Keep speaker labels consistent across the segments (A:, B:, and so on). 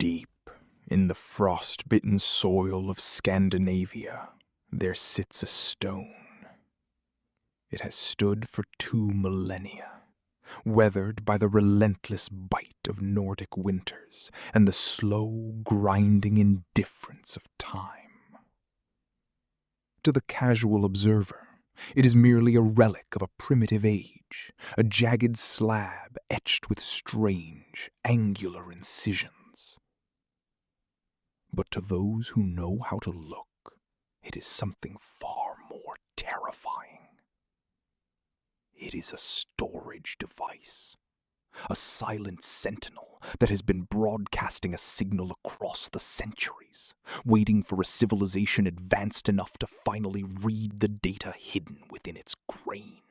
A: Deep in the frost-bitten soil of Scandinavia, there sits a stone. It has stood for 2 millennia, weathered by the relentless bite of Nordic winters and the slow, grinding indifference of time. To the casual observer, it is merely a relic of a primitive age, a jagged slab etched with strange, angular incisions. But to those who know how to look, it is something far more terrifying. It is a storage device, a silent sentinel that has been broadcasting a signal across the centuries, waiting for a civilization advanced enough to finally read the data hidden within its grain.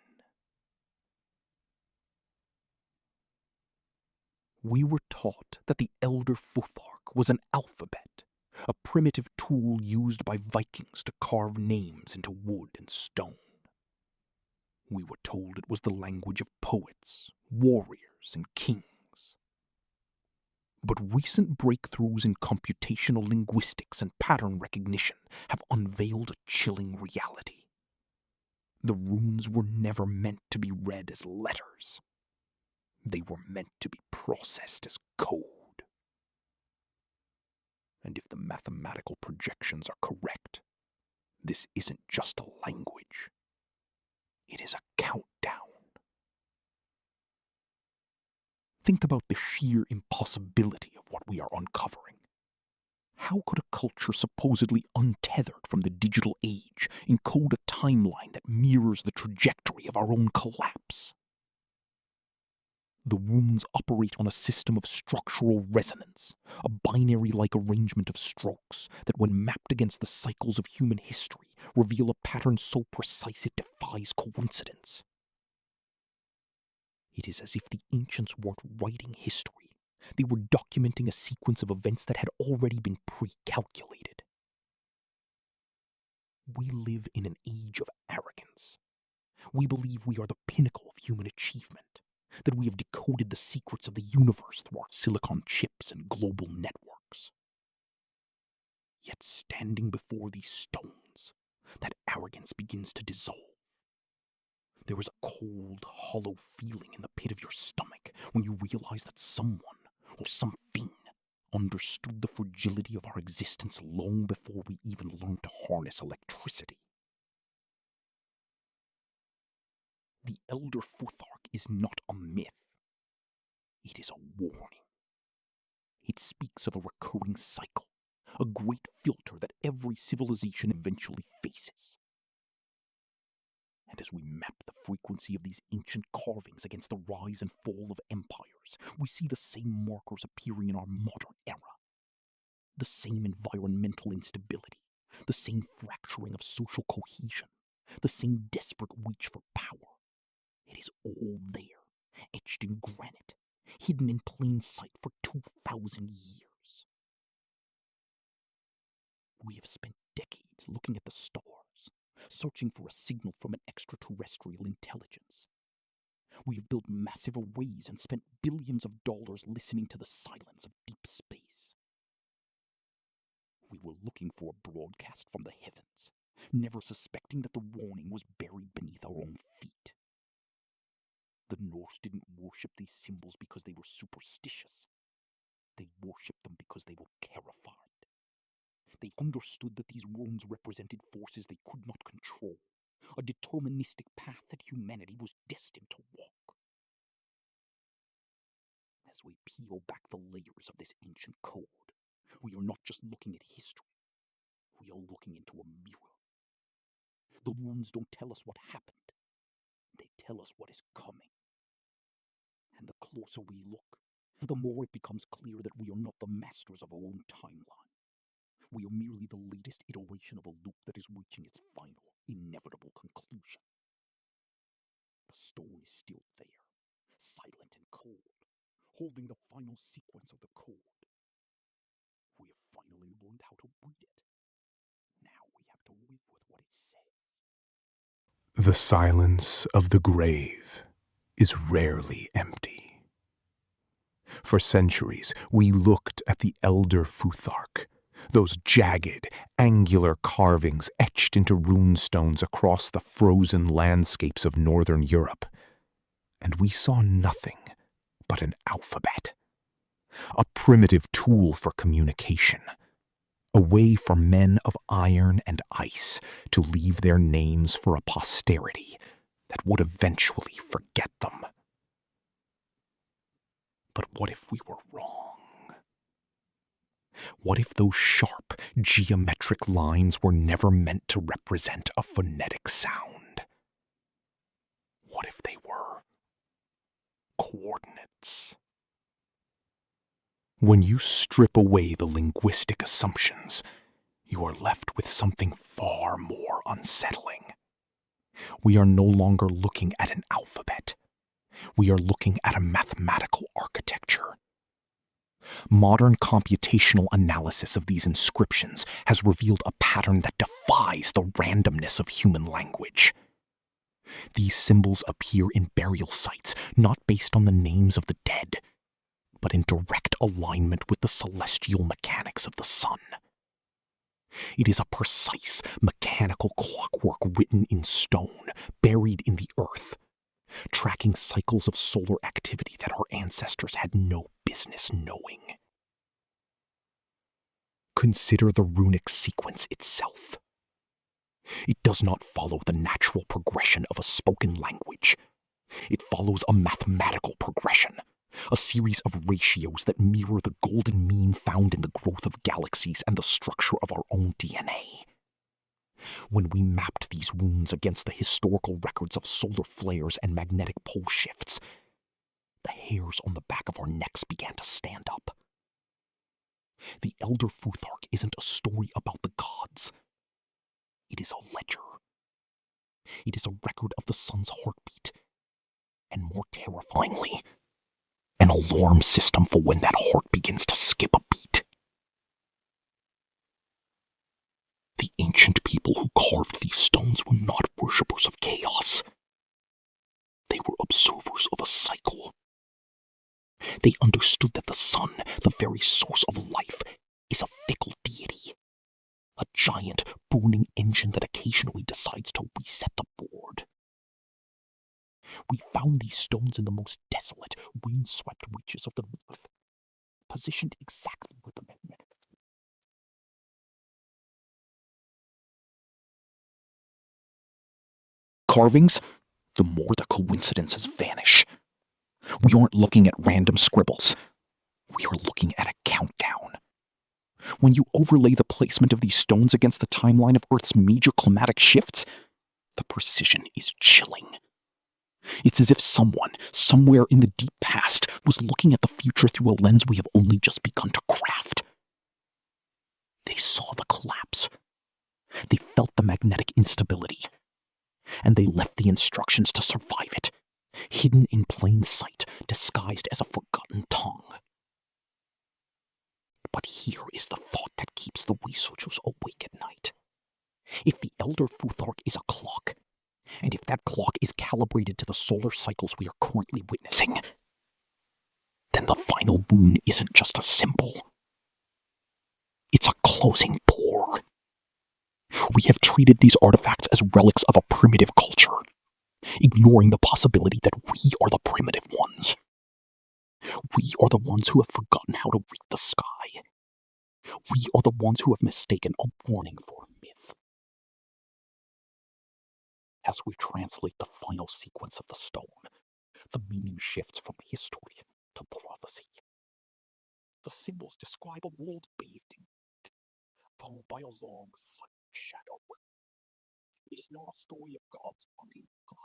A: We were taught that the Elder Futhark was an alphabet, a primitive tool used by Vikings to carve names into wood and stone. We were told it was the language of poets, warriors, and kings. But recent breakthroughs in computational linguistics and pattern recognition have unveiled a chilling reality. The runes were never meant to be read as letters. They were meant to be processed as code. And if the mathematical projections are correct, this isn't just a language. It is a countdown. Think about the sheer impossibility of what we are uncovering. How could a culture supposedly untethered from the digital age encode a timeline that mirrors the trajectory of our own collapse? The runes operate on a system of structural resonance, a binary-like arrangement of strokes that, when mapped against the cycles of human history, reveal a pattern so precise it defies coincidence. It is as if the ancients weren't writing history. They were documenting a sequence of events that had already been pre-calculated. We live in an age of arrogance. We believe we are the pinnacle of human achievement, that we have decoded the secrets of the universe through our silicon chips and global networks. Yet standing before these stones, that arrogance begins to dissolve. There is a cold, hollow feeling in the pit of your stomach when you realize that someone, or something, understood the fragility of our existence long before we even learned to harness electricity. The Elder Futhark is not a myth. It is a warning. It speaks of a recurring cycle, a great filter that every civilization eventually faces. And as we map the frequency of these ancient carvings against the rise and fall of empires, we see the same markers appearing in our modern era. The same environmental instability, the same fracturing of social cohesion, the same desperate reach for power. It is all there, etched in granite, hidden in plain sight for 2,000 years. We have spent decades looking at the stars, searching for a signal from an extraterrestrial intelligence. We have built massive arrays and spent billions of dollars listening to the silence of deep space. We were looking for a broadcast from the heavens, never suspecting that the warning was buried beneath our own feet. The Norse didn't worship these symbols because they were superstitious. They worshipped them because they were terrified. They understood that these runes represented forces they could not control, a deterministic path that humanity was destined to walk. As we peel back the layers of this ancient code, we are not just looking at history, we are looking into a mirror. The runes don't tell us what happened, they tell us what is coming. And the closer we look, the more it becomes clear that we are not the masters of our own timeline. We are merely the latest iteration of a loop that is reaching its final, inevitable conclusion. The stone is still there, silent and cold, holding the final sequence of the code. We have finally learned how to read it. Now we have to live with what it says.
B: The silence of the grave is rarely empty. For centuries, we looked at the Elder Futhark, those jagged, angular carvings etched into runestones across the frozen landscapes of northern Europe, and we saw nothing but an alphabet, a primitive tool for communication, a way for men of iron and ice to leave their names for a posterity that would eventually forget them. But what if we were wrong? What if those sharp, geometric lines were never meant to represent a phonetic sound? What if they were coordinates? When you strip away the linguistic assumptions, you are left with something far more unsettling. We are no longer looking at an alphabet. We are looking at a mathematical architecture. Modern computational analysis of these inscriptions has revealed a pattern that defies the randomness of human language. These symbols appear in burial sites not based on the names of the dead, but in direct alignment with the celestial mechanics of the sun. It is a precise mechanical clockwork written in stone, buried in the earth, tracking cycles of solar activity that our ancestors had no business knowing. Consider the runic sequence itself. It does not follow the natural progression of a spoken language. It follows a mathematical progression, a series of ratios that mirror the golden mean found in the growth of galaxies and the structure of our own DNA. When we mapped these runes against the historical records of solar flares and magnetic pole shifts, the hairs on the back of our necks began to stand up. The Elder Futhark isn't a story about the gods. It is a ledger. It is a record of the sun's heartbeat, and more terrifyingly, an alarm system for when that heart begins to skip a beat. The ancient people who carved these stones were not worshippers of chaos. They were observers of a cycle. They understood that the sun, the very source of life, is a fickle deity, a giant, burning engine that occasionally decides to reset the board. We found these stones in the most desolate, wind-swept reaches of the north, positioned exactly where the magnetic carvings, the more the coincidences vanish. We aren't looking at random scribbles. We are looking at a countdown. When you overlay the placement of these stones against the timeline of Earth's major climatic shifts, the precision is chilling. It's as if someone, somewhere in the deep past, was looking at the future through a lens we have only just begun to craft. They saw the collapse. They felt the magnetic instability. And they left the instructions to survive it, hidden in plain sight, disguised as a forgotten tongue. But here is the thought that keeps the researchers awake at night. If the Elder Futhark is a clock, and if that clock is calibrated to the solar cycles we are currently witnessing, then the final rune isn't just a symbol. It's a closing door. We have treated these artifacts as relics of a primitive culture, ignoring the possibility that we are the primitive ones. We are the ones who have forgotten how to read the sky. We are the ones who have mistaken a warning for a myth. As we translate the final sequence of the stone, the meaning shifts from history to prophecy. The symbols describe a world bathed in light, followed by a long, silent shadow. It is not a story of gods hunting gods.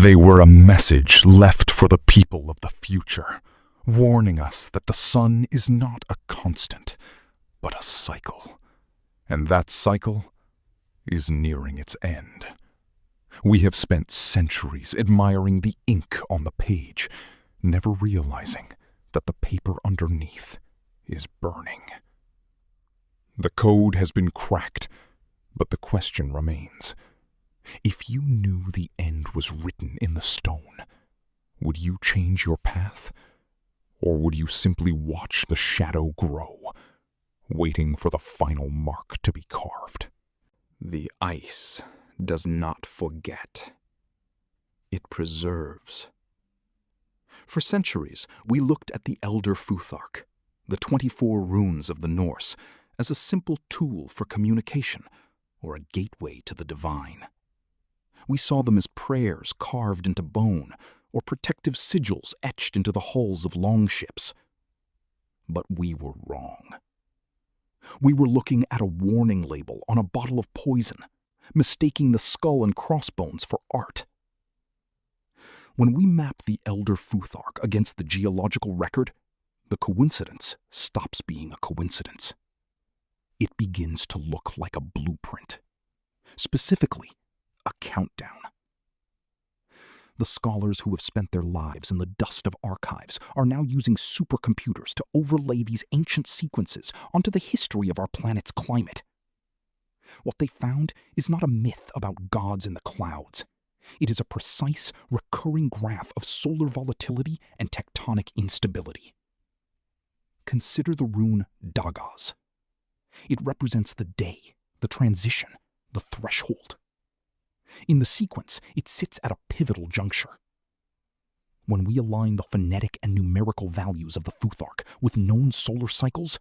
B: They were a message left for the people of the future, warning us that the sun is not a constant, but a cycle. And that cycle is nearing its end. We have spent centuries admiring the ink on the page, never realizing that the paper underneath is burning. The code has been cracked, but the question remains. If you knew the end was written in the stone, would you change your path? Or would you simply watch the shadow grow, waiting for the final mark to be carved?
C: The ice does not forget. It preserves. For centuries, we looked at the Elder Futhark, the 24 runes of the Norse, as a simple tool for communication or a gateway to the divine. We saw them as prayers carved into bone or protective sigils etched into the hulls of longships. But we were wrong. We were looking at a warning label on a bottle of poison, mistaking the skull and crossbones for art. When we map the Elder Futhark against the geological record, the coincidence stops being a coincidence. It begins to look like a blueprint. Specifically, a countdown. The scholars who have spent their lives in the dust of archives are now using supercomputers to overlay these ancient sequences onto the history of our planet's climate. What they found is not a myth about gods in the clouds. It is a precise, recurring graph of solar volatility and tectonic instability. Consider the rune Dagaz. It represents the day, the transition, the threshold. In the sequence, it sits at a pivotal juncture. When we align the phonetic and numerical values of the Futhark with known solar cycles,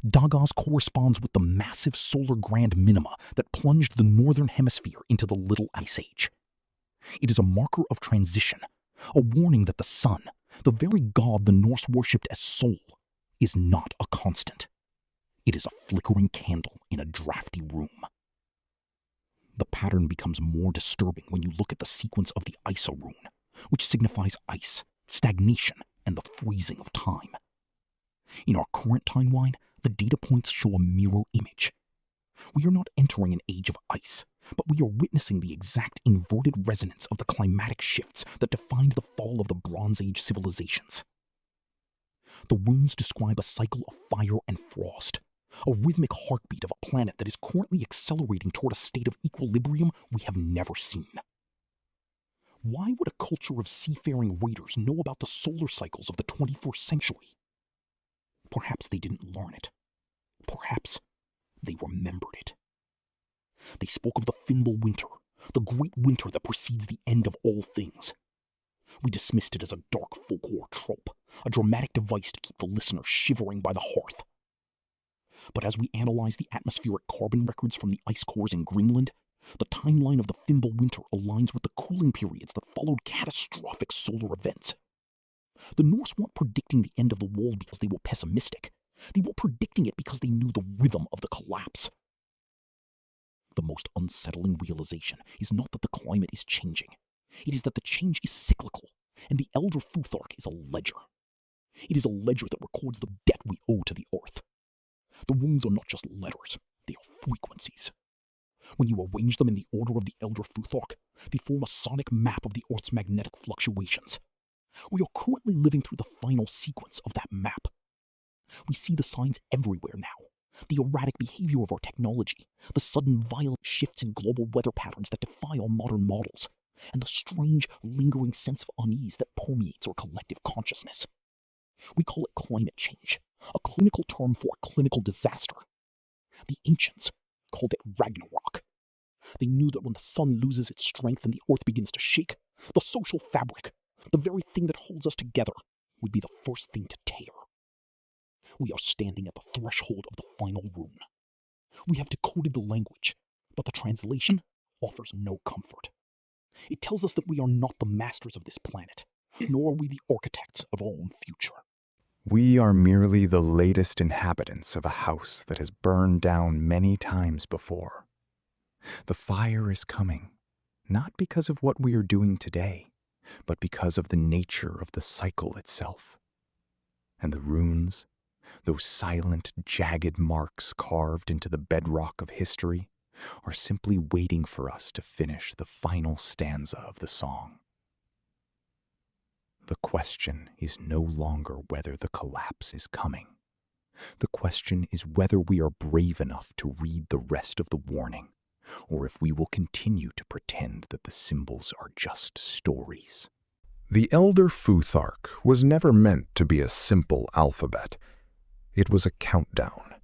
C: Dagaz corresponds with the massive solar grand minima that plunged the northern hemisphere into the Little Ice Age. It is a marker of transition, a warning that the sun, the very god the Norse worshipped as Sol, is not a constant. It is a flickering candle in a drafty room. The pattern becomes more disturbing when you look at the sequence of the Isa rune, which signifies ice, stagnation, and the freezing of time. In our current timeline, the data points show a mirror image. We are not entering an age of ice, but we are witnessing the exact inverted resonance of the climatic shifts that defined the fall of the Bronze Age civilizations. The runes describe a cycle of fire and frost, a rhythmic heartbeat of a planet that is currently accelerating toward a state of equilibrium we have never seen. Why would a culture of seafaring raiders know about the solar cycles of the 21st century? Perhaps they didn't learn it. Perhaps they remembered it. They spoke of the Fimbul winter, the great winter that precedes the end of all things. We dismissed it as a dark folklore trope, a dramatic device to keep the listener shivering by the hearth. But as we analyze the atmospheric carbon records from the ice cores in Greenland, the timeline of the Fimbul winter aligns with the cooling periods that followed catastrophic solar events. The Norse weren't predicting the end of the world because they were pessimistic. They were predicting it because they knew the rhythm of the collapse. The most unsettling realization is not that the climate is changing. It is that the change is cyclical, and the Elder Futhark is a ledger. It is a ledger that records the debt we owe to the earth. The runes are not just letters, they are frequencies. When you arrange them in the order of the Elder Futhark, they form a sonic map of the Earth's magnetic fluctuations. We are currently living through the final sequence of that map. We see the signs everywhere now. The erratic behavior of our technology, the sudden violent shifts in global weather patterns that defy our modern models, and the strange, lingering sense of unease that permeates our collective consciousness. We call it climate change, a clinical term for a clinical disaster. The ancients called it Ragnarok. They knew that when the sun loses its strength and the earth begins to shake, the social fabric, the very thing that holds us together, would be the first thing to tear. We are standing at the threshold of the final rune. We have decoded the language, but the translation offers no comfort. It tells us that we are not the masters of this planet, nor are we the architects of our own future. We are merely the latest inhabitants of a house that has burned down many times before. The fire is coming, not because of what we are doing today, but because of the nature of the cycle itself. And the runes, those silent, jagged marks carved into the bedrock of history, are simply waiting for us to finish the final stanza of the song. The question is no longer whether the collapse is coming. The question is whether we are brave enough to read the rest of the warning,
B: or if we will continue to pretend that the symbols are just stories.
D: The Elder Futhark was never meant to be a simple alphabet. It was a countdown.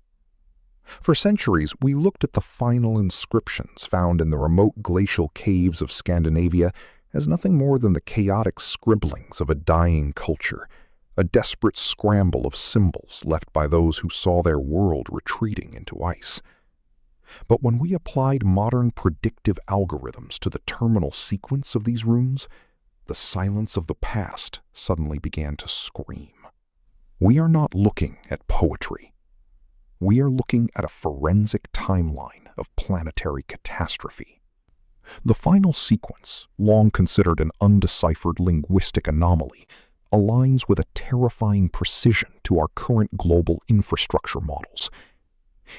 D: For centuries, we looked at the final inscriptions found in the remote glacial caves of Scandinavia as nothing more than the chaotic scribblings of a dying culture, a desperate scramble of symbols left by those who saw their world retreating into ice. But when we applied modern predictive algorithms to the terminal sequence of these runes, the silence of the past suddenly began to scream. We are not looking at poetry. We are looking at a forensic timeline of planetary catastrophe. The final sequence, long considered an undeciphered linguistic anomaly, aligns with a terrifying precision to our current global infrastructure models.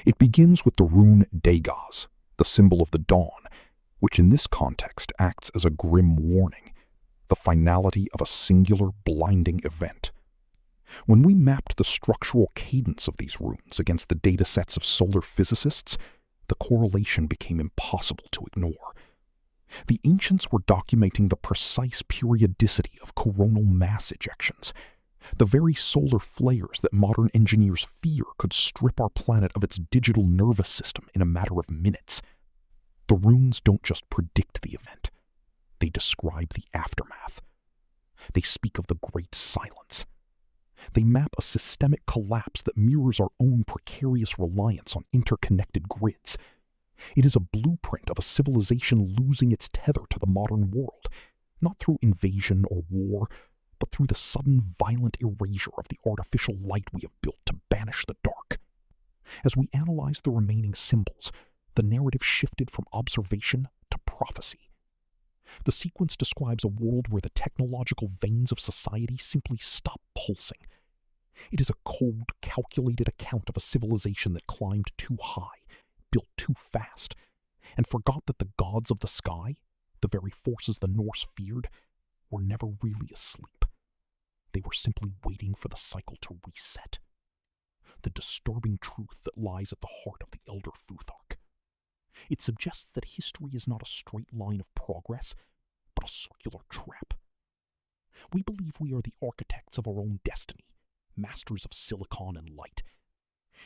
D: It begins with the rune Dagaz, the symbol of the dawn, which in this context acts as a grim warning, the finality of a singular blinding event. When we mapped the structural cadence of these runes against the datasets of solar physicists, the correlation became impossible to ignore. The ancients were documenting the precise periodicity of coronal mass ejections, the very solar flares that modern engineers fear could strip our planet of its digital nervous system in a matter of minutes. The runes don't just predict the event. They describe the aftermath. They speak of the Great Silence. They map a systemic collapse that mirrors our own precarious reliance on interconnected grids. It is a blueprint of a civilization losing its tether to the modern world, not through invasion or war, but through the sudden violent erasure of the artificial light we have built to banish the dark. As we analyzed the remaining symbols, the narrative shifted from observation to prophecy. The sequence describes a world where the technological veins of society simply stop pulsing. It is a cold, calculated account of a civilization that climbed too high, built too fast, and forgot that the gods of the sky, the very forces the Norse feared, were never really asleep. They were simply waiting for the cycle to reset. The disturbing truth that lies at the heart of the Elder Futhark. It suggests that history is not a straight line of progress, but a circular trap. We believe we are the architects of our own destiny, masters of silicon and light.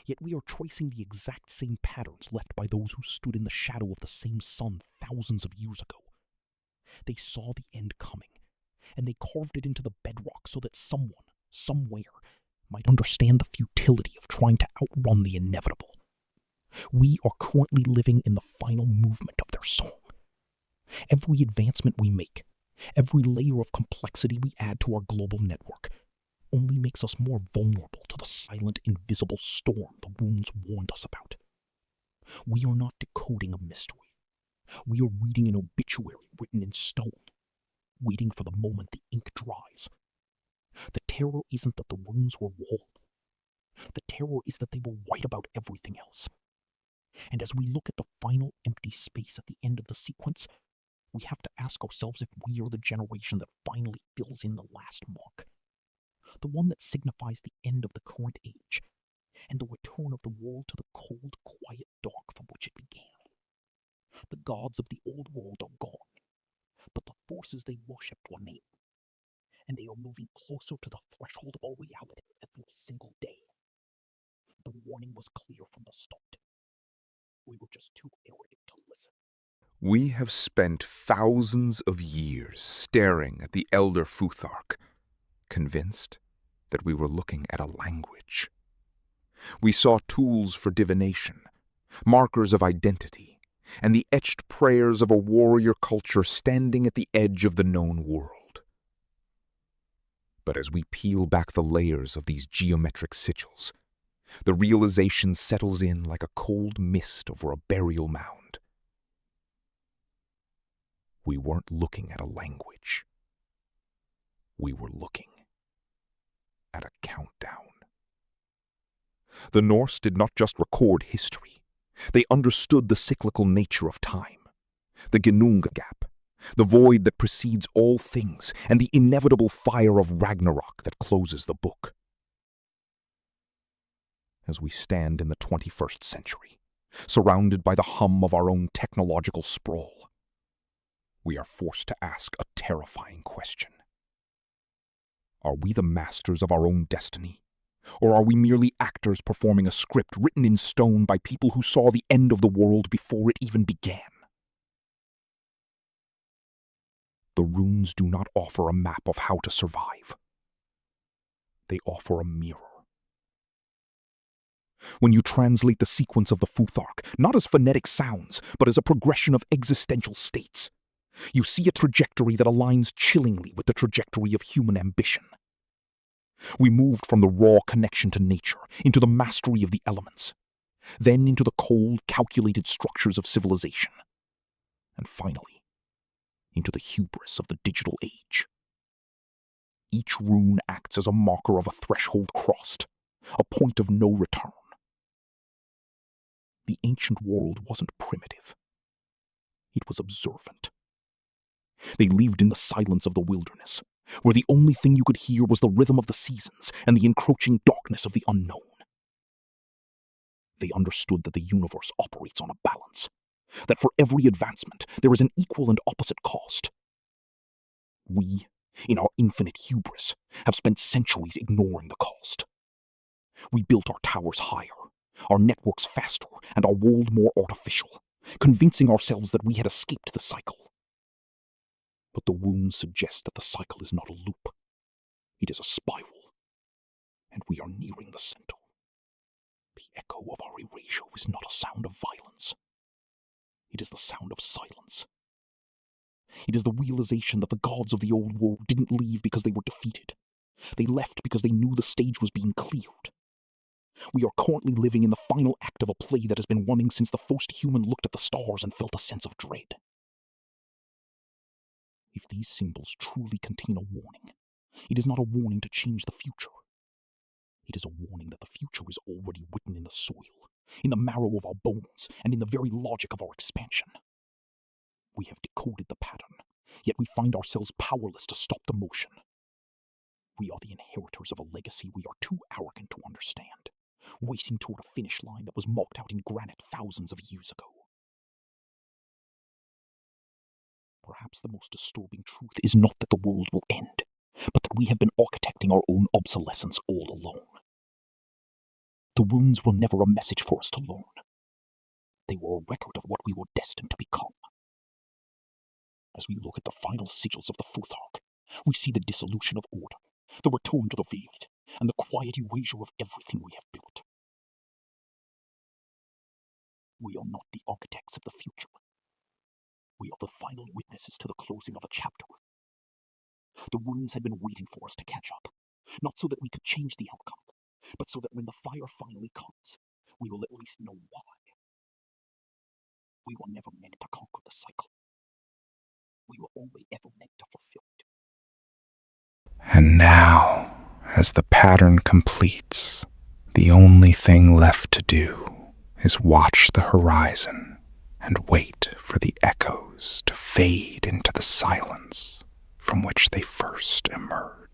D: Yet we are tracing the exact same patterns left by those who stood in the shadow of the same sun thousands of years ago. They saw the end coming, and they carved it into the bedrock so that someone, somewhere, might understand the futility of trying to outrun the inevitable. We are currently living in the final movement of their song. Every advancement we make, every layer of complexity we add to our global network, only makes us more vulnerable to the silent, invisible storm the runes warned us about. We are not decoding a mystery. We are reading an obituary written in stone, waiting for the moment the ink dries. The terror isn't that the runes were wrong. The terror is that they were right about everything else. And as we look at the final empty space at the end of the sequence, we have to ask ourselves if we are the generation that finally fills in the last mark. The one that signifies the end of the current age, and the return of the world to the cold, quiet dark from which it began. The gods of the old world are gone, but the forces they worshipped remain, and they are moving closer to the threshold of our reality every single day. The warning was clear from the start. We were just too arrogant to listen.
C: We have spent thousands of years staring at the Elder Futhark, convinced that we were looking at a language. We saw tools for divination, markers of identity, and the etched prayers of a warrior culture standing at the edge of the known world. But as we peel back the layers of these geometric sigils, the realization settles in like a cold mist over a burial mound. We weren't looking at a language. We were looking at a countdown. The Norse did not just record history. They understood the cyclical nature of time, the Ginnunga gap, the void that precedes all things, and the inevitable fire of Ragnarok that closes the book. As we stand in the 21st century,
B: surrounded by the hum of our own technological sprawl. We are forced to ask a terrifying question. Are we the masters of our own destiny? Or are we merely actors performing a script written in stone by people who saw the end of the world before it even began? The runes do not offer a map of how to survive. They offer a mirror. When you translate the sequence of the Futhark, not as phonetic sounds, but as a progression of existential states, you see a trajectory that aligns chillingly with the trajectory of human ambition. We moved from the raw connection to nature into the mastery of the elements, then into the cold, calculated structures of civilization, and finally, into the hubris of the digital age. Each rune acts as a marker of a threshold crossed, a point of no return. The ancient world wasn't primitive. It was observant. They lived in the silence of the wilderness, where the only thing you could hear was the rhythm of the seasons and the encroaching darkness of the unknown. They understood that the universe operates on a balance, that for every advancement there is an equal and opposite cost. We, in our infinite hubris, have spent centuries ignoring the cost. We built our towers higher, our networks faster, and our world more artificial, convincing ourselves that we had escaped the cycle. But the wounds suggest that the cycle is not a loop. It is a spiral, and we are nearing the center. The echo of our erasure is not a sound of violence. It is the sound of silence. It is the realization that the gods of the old world didn't leave because they were defeated. They left because they knew the stage was being cleared. We are currently living in the final act of a play that has been running since the first human looked at the stars and felt a sense of dread. If these symbols truly contain a warning, it is not a warning to change the future. It is a warning that the future is already written in the soil, in the marrow of our bones, and in the very logic of our expansion. We have decoded the pattern, yet we find ourselves powerless to stop the motion. We are the inheritors of a legacy we are too arrogant to understand, racing toward a finish line that was marked out in granite thousands of years ago. Perhaps the most disturbing truth is not that the world will end, but that we have been architecting our own obsolescence all along. The runes were never a message for us to learn. They were a record of what we were destined to become. As we look at the final sigils of the Futhark, we see the dissolution of order, the return to the veiled, and the quiet erasure of everything we have built. We are not the architects of the future. We are the final witnesses to the closing of a chapter. The runes had been waiting for us to catch up, not so that we could change the outcome, but so that when the fire finally comes, we will at least know why. We were never meant to conquer the cycle. We were only ever meant to fulfill it.
D: And now, as the pattern completes, the only thing left to do is watch the horizon and wait for the echoes to fade into the silence from which they first emerged.